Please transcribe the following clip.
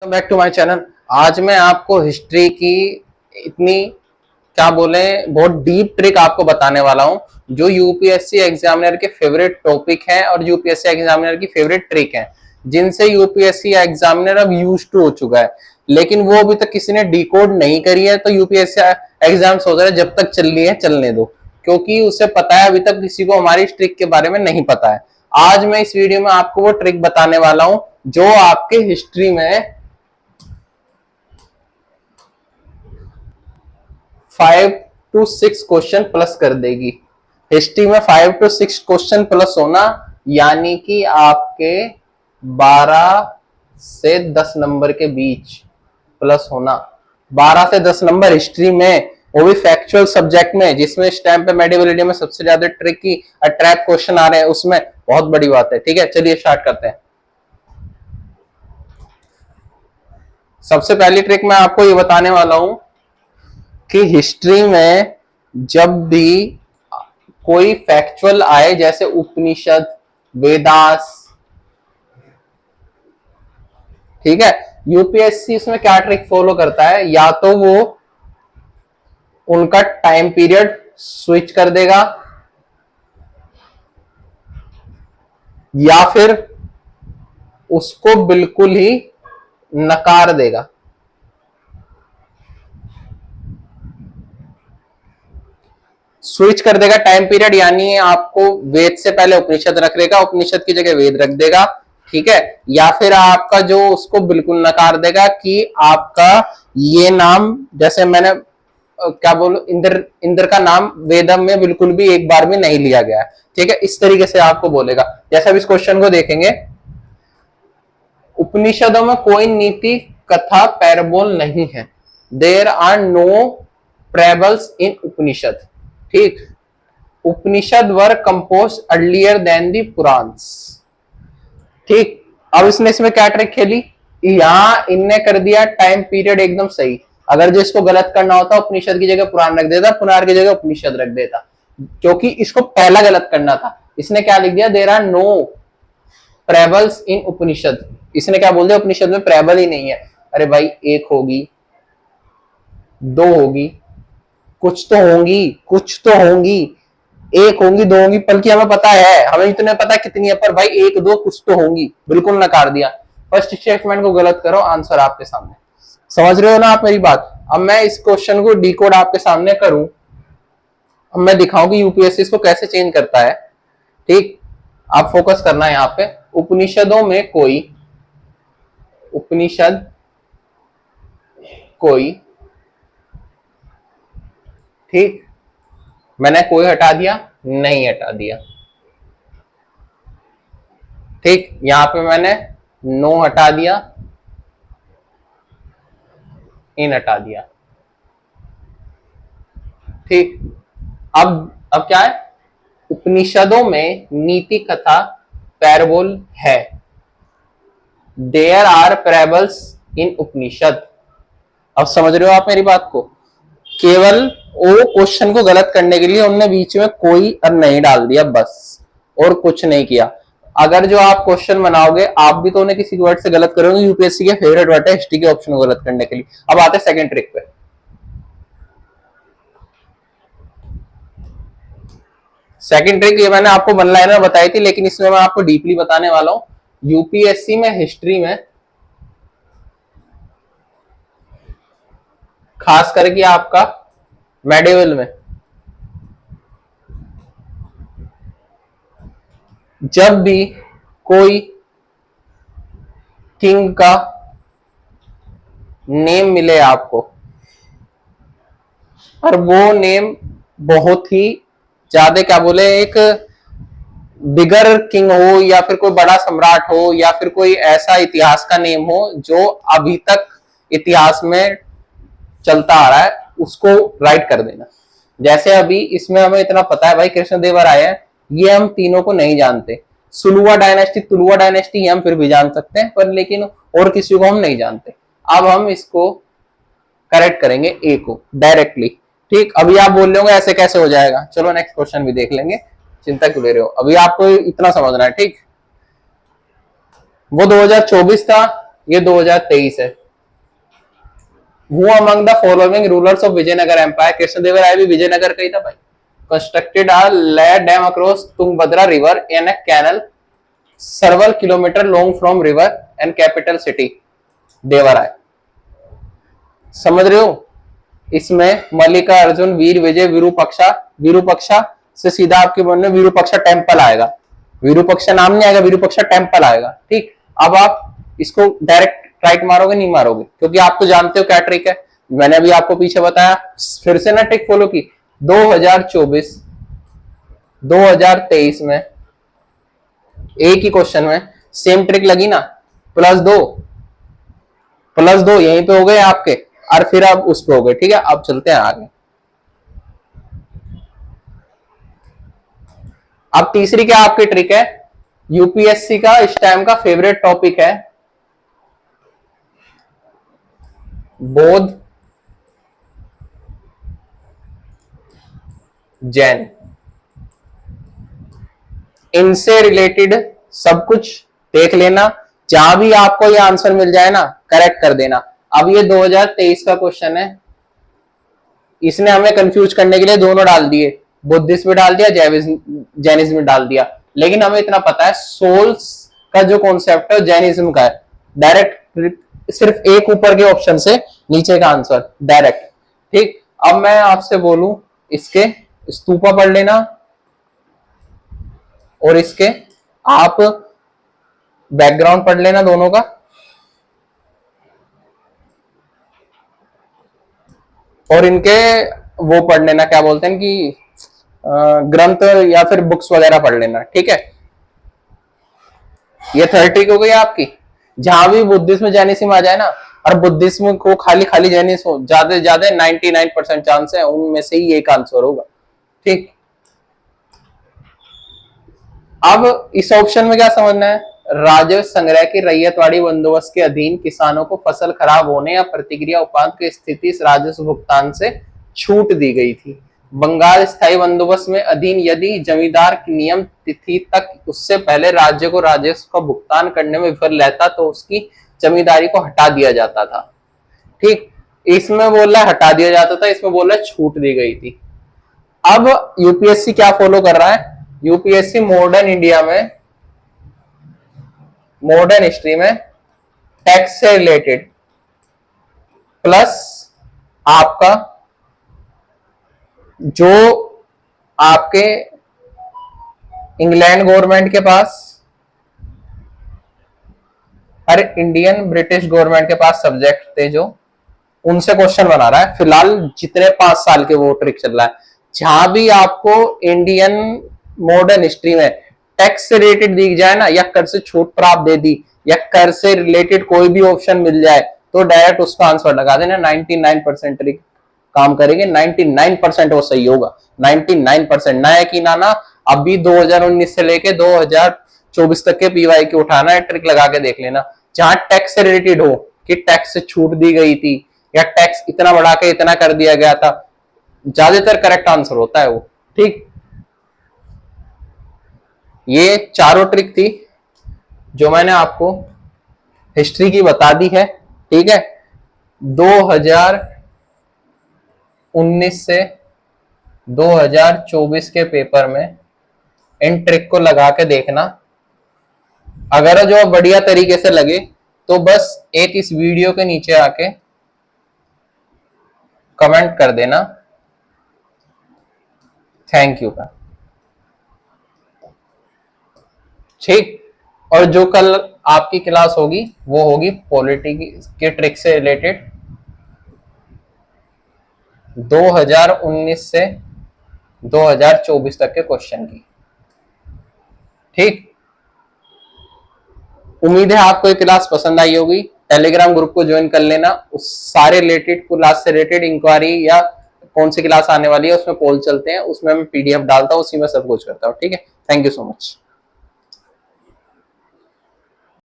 Back to my channel. आज मैं आपको हिस्ट्री की इतनी क्या बोले बहुत डीप ट्रिक आपको बताने वाला हूं जो यूपीएससी एग्जामिनर के फेवरेट टॉपिक है और यूपीएससी एग्जामिनर की फेवरेट ट्रिक है जिनसे यूपीएससी एग्जामिनर अब यूज टू हो चुका है, लेकिन वो अभी तक किसी ने डिकोड नहीं करी है। तो यूपीएससी एग्जाम सोच रहा है जब तक चल रही है चलने दो, क्योंकि उसे पता है अभी तक किसी को हमारी ट्रिक के बारे में नहीं पता है। आज मैं इस वीडियो में आपको वो ट्रिक बताने वाला हूं जो आपके हिस्ट्री में 5 to 6 क्वेश्चन प्लस कर देगी। हिस्ट्री में 5 to 6 क्वेश्चन प्लस होना यानी कि आपके 12 से 10 नंबर के बीच प्लस होना। 12 से 10 नंबर हिस्ट्री में, वो भी फैक्चुअल सब्जेक्ट में जिसमें स्टैम्प पे मेडिवल इंडिया में सबसे ज्यादा ट्रिकी ट्रैप क्वेश्चन आ रहे हैं, उसमें बहुत बड़ी बात है। ठीक है, चलिए स्टार्ट करते हैं। सबसे पहली ट्रिक मैं आपको ये बताने वाला हूं कि हिस्ट्री में जब भी कोई फैक्चुअल आए जैसे उपनिषद, वेदास, ठीक है, यूपीएससी इसमें क्या ट्रिक फॉलो करता है, या तो वो उनका टाइम पीरियड स्विच कर देगा या फिर उसको बिल्कुल ही नकार देगा। स्विच कर देगा टाइम पीरियड यानी आपको वेद से पहले उपनिषद रख देगा, उपनिषद की जगह वेद रख देगा, ठीक है। या फिर आपका जो उसको बिल्कुल नकार देगा कि आपका ये नाम, जैसे मैंने क्या बोलूं, इंद्र, इंद्र का नाम वेदम में बिल्कुल भी एक बार भी नहीं लिया गया है, ठीक है। इस तरीके से आपको बोलेगा। जैसे अब इस क्वेश्चन को देखेंगे, उपनिषदों में कोई नीति कथा पैराबोल नहीं है। देयर आर नो प्रेबल्स इन उपनिषद, ठीक। उपनिषद वर कंपोज अर्लियर देन दी पुराण्स, ठीक। अब इसने इसमें क्या ट्रिक खेली, यहां इनने कर दिया टाइम पीरियड एकदम सही। अगर जो इसको गलत करना होता उपनिषद की जगह पुराण रख देता, पुराण की जगह उपनिषद रख देता, क्योंकि इसको पहला गलत करना था। इसने क्या लिख दिया, देयर आर नो प्रेबल्स इन उपनिषद। इसने क्या बोल दिया, उपनिषद में प्रेबल ही नहीं है। अरे भाई, एक होगी, दो होगी, कुछ तो होंगी, कुछ तो होंगी, एक होंगी, दो होंगी, बल्कि हमें पता है, हमें इतने पता है कितनी है, पर भाई एक दो कुछ तो होंगी, बिल्कुल नकार दिया। फर्स्ट स्टेटमेंट को गलत करो, आंसर आपके सामने। समझ रहे हो ना आप मेरी बात। अब मैं इस क्वेश्चन को डिकोड आपके सामने करूं, अब मैं दिखाऊं कि यूपीएससी इसको कैसे चेंज करता है, ठीक। आप फोकस करना है यहाँ पे। उपनिषदों में कोई, उपनिषद कोई, ठीक, मैंने कोई हटा दिया, नहीं हटा दिया, ठीक। यहां पे मैंने नो हटा दिया, इन हटा दिया, ठीक। अब क्या है, उपनिषदों में नीति कथा पैराबोल है। देयर आर पैराबल्स इन उपनिषद। अब समझ रहे हो आप मेरी बात को। केवल वो क्वेश्चन को गलत करने के लिए उनने बीच में कोई और नहीं डाल दिया, बस, और कुछ नहीं किया। अगर जो आप क्वेश्चन बनाओगे, आप भी तो उन्हें किसी वर्ड से गलत करोगे। यूपीएससी के फेवरेट वर्ड है हिस्ट्री के ऑप्शन को गलत करने के लिए। अब आते हैं सेकंड ट्रिक पे। सेकंड ट्रिक ये मैंने आपको वन लाइनर बताई थी, लेकिन इसमें मैं आपको डीपली बताने वाला हूं। यूपीएससी में हिस्ट्री में खास करके आपका मेडिवल में जब भी कोई किंग का नेम मिले आपको, और वो नेम बहुत ही ज्यादा क्या बोले, एक बिगर किंग हो या फिर कोई बड़ा सम्राट हो या फिर कोई ऐसा इतिहास का नेम हो जो अभी तक इतिहास में चलता आ रहा है, उसको राइट कर देना। जैसे अभी इसमें हमें इतना पता है भाई कृष्णदेवराय है, ये हम तीनों को नहीं जानते। सुलुवा डायनेस्टी, तुलुवा डायनेस्टी हम फिर भी जान सकते हैं, पर लेकिन और किसी को हम नहीं जानते। अब हम इसको करेक्ट करेंगे ए को डायरेक्टली, ठीक। अभी आप बोल रहे होंगे ऐसे कैसे हो जाएगा, चलो नेक्स्ट क्वेश्चन भी देख लेंगे, चिंता क्यों ले रहे हो, अभी आपको इतना समझना है, ठीक। वो 2024 था, ये 2023 है। Who among the following rulers of Vijayanagar Empire, Krishnadevaraya भी विजयनगर का ही था भाई, constructed a layer dam across Tungabhadra river and a canal several kilometer long from river and capital city Devaraya. समझ रहे हो? इसमें मल्लिका अर्जुन, वीर विजय, विरूपक्षा, विरूपक्षा से सीधा आपके मन में विरूपक्षा टेम्पल आएगा, विरूपक्षा नाम नहीं आएगा, विरूपक्षा टेम्पल आएगा। ठीक, अब आप इसको डायरेक्ट राइट मारोगे नहीं मारोगे, क्योंकि आप तो जानते हो क्या ट्रिक है, मैंने अभी आपको पीछे बताया, फिर से ना ट्रिक फॉलो की। 2024 2023 में एक ही क्वेश्चन में सेम ट्रिक लगी ना, प्लस दो यहीं पे हो गए आपके, और फिर आप उस पे हो गए। ठीक है, अब चलते हैं आगे। अब तीसरी क्या आपकी ट्रिक है, यूपीएससी का इस टाइम का फेवरेट टॉपिक है बौद्ध जैन, इनसे रिलेटेड सब कुछ देख लेना, जहां भी आपको ये आंसर मिल जाए ना करेक्ट कर देना। अब ये 2023 का क्वेश्चन है, इसने हमें कंफ्यूज करने के लिए दोनों डाल दिए, बुद्धिज्म में डाल दिया, जैनिज्म में डाल दिया, लेकिन हमें इतना पता है सोल्स का जो कॉन्सेप्ट है जैनिज्म का है। डायरेक्ट सिर्फ एक ऊपर के ऑप्शन से नीचे का आंसर डायरेक्ट। ठीक, अब मैं आपसे बोलूं इसके स्तूपा पढ़ लेना और इसके आप बैकग्राउंड पढ़ लेना दोनों का, और इनके वो पढ़ लेना क्या बोलते हैं कि ग्रंथ या फिर बुक्स वगैरह पढ़ लेना। ठीक है, ये 30 हो गई आपकी। जहां भी बुद्धिज्म जैनिज्म आ जाए ना, और बुद्धिज्म को खाली खाली जैनिज्म ज्यादा से ज्यादा 99% चांस है उनमें से ही एक आंसर होगा। ठीक, अब इस ऑप्शन में क्या समझना है, राजस्व संग्रह की रैयतवाड़ी बंदोबस्त के अधीन किसानों को फसल खराब होने या प्रतिक्रिया उपांत की स्थिति इस राजस्व भुगतान से छूट दी गई थी। बंगाल स्थायी बंदोबस्त में अधीन यदि जमींदार की नियम तिथि तक उससे पहले राज्य को राजस्व का भुगतान करने में विफल रहता तो उसकी जमींदारी को हटा दिया जाता था। ठीक, इसमें बोल रहा है हटा दिया जाता था, इसमें बोल रहा है छूट दी गई थी। अब यूपीएससी क्या फॉलो कर रहा है, यूपीएससी मॉडर्न इंडिया में, मॉडर्न हिस्ट्री में टैक्स से रिलेटेड प्लस आपका जो आपके इंग्लैंड गवर्नमेंट के पास और इंडियन ब्रिटिश गवर्नमेंट के पास सब्जेक्ट थे जो, उनसे क्वेश्चन बना रहा है। फिलहाल जितने 5 साल के वो ट्रिक चल रहा है, जहां भी आपको इंडियन मॉडर्न हिस्ट्री में टैक्स से रिलेटेड दिख जाए ना, या कर से छूट प्राप्त दे दी, या कर से रिलेटेड कोई भी ऑप्शन मिल जाए, तो डायरेक्ट उसका आंसर लगा देना। 99% ट्रिक काम करेंगे, 99% वो सही होगा। 99% ना है कि ना अभी 2019 से लेके 2024 तक के पीवाई के उठाना है, ट्रिक लगा के देख लेना। जहां टैक्स से रिलेटेड हो कि टैक्स से छूट दी गई थी या टैक्स इतना बढ़ा के इतना कर दिया गया था, ज्यादातर करेक्ट आंसर होता है वो। ठीक, ये चारों ट्रिक थी जो मैंने आपको हिस्ट्री की बता दी है। ठीक है, 2019 से 2024 के पेपर में इन ट्रिक को लगा के देखना। अगर जो बढ़िया तरीके से लगे तो बस एक इस वीडियो के नीचे आके कमेंट कर देना थैंक यू का। ठीक, और जो कल आपकी क्लास होगी वो होगी पॉलिटी के ट्रिक से रिलेटेड 2019 से 2024 तक के क्वेश्चन की। ठीक, उम्मीद है आपको ये क्लास पसंद आई होगी। टेलीग्राम ग्रुप को ज्वाइन कर लेना, उस सारे रिलेटेड क्लास से रिलेटेड इंक्वायरी या कौन सी क्लास आने वाली है उसमें पोल चलते हैं, उसमें मैं पीडीएफ डालता हूँ, उसी में सब कुछ करता हूँ। ठीक है, थैंक यू सो मच।